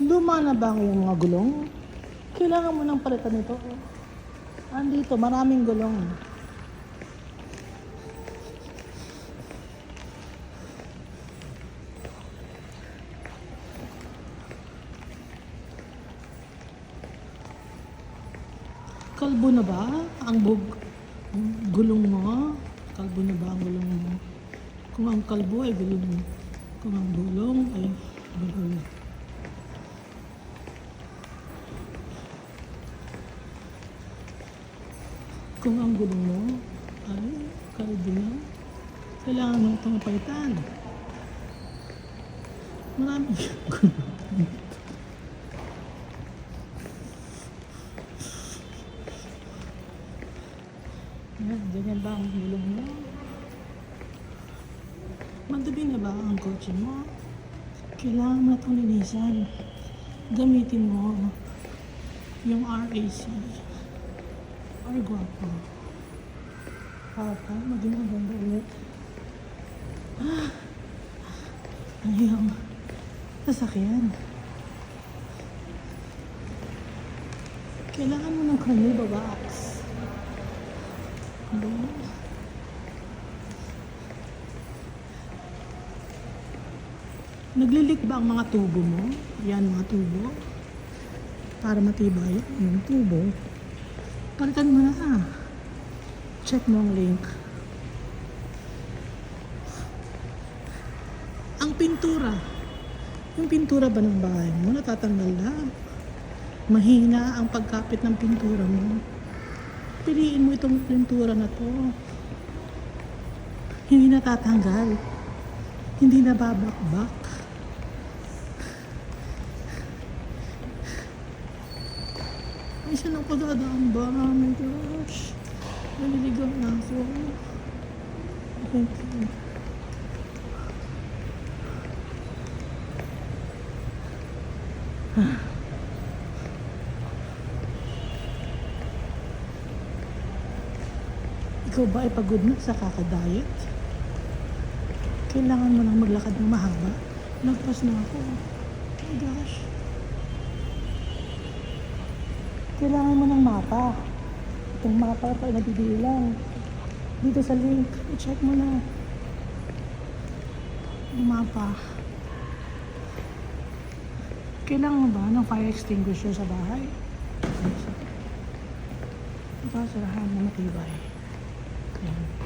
Luma na ba ang iyong mga gulong? Kailangan mo ng palitan nito. Andito, maraming gulong. Kalbo na ba ang gulong mo? Kalbo na ba ang gulong mo? Kung ang kalbo ay gulong mo. Kung ang gulong ay gulong mo. Kung ang gulong mo ay kalbo na, kailangan mo itong palitan. Maraming gulong. Yan, ganyan ba ang gulong mo? Madumi na ba ang kotse mo? Kailangan mo itong linisan. Gamitin mo yung RAC. Guwapo. Para maging maganda ulit. Ang iyong sasakyan. Kailangan mo ng carnival box. Naglilik ba ang mga tubo mo? Yan, mga tubo. Para matibay yung tubo. Palitan mo na. Check mo ang link. Ang pintura. Yung pintura ba ng bahay mo natatanggal na? Mahina ang pagkapit ng pintura mo. Piliin mo itong pintura na to. Hindi natatanggal. Hindi nababakbak. Ay, saan ako dadaan ba? Oh my gosh. Naliligaw na ako. Thank you. Ikaw ba ay pagod na sa kakadayet? Kailangan mo nang maglakad ng mahaba. Nagpas na ako. Oh my gosh. Kailangan mo ng mapa. Itong mapa pa ay nabibilang. Dito sa link, i-check mo na. Yung mapa. Kailangan mo ba ng fire extinguisher sa bahay? Ito, sarahan na matibay. Ayan.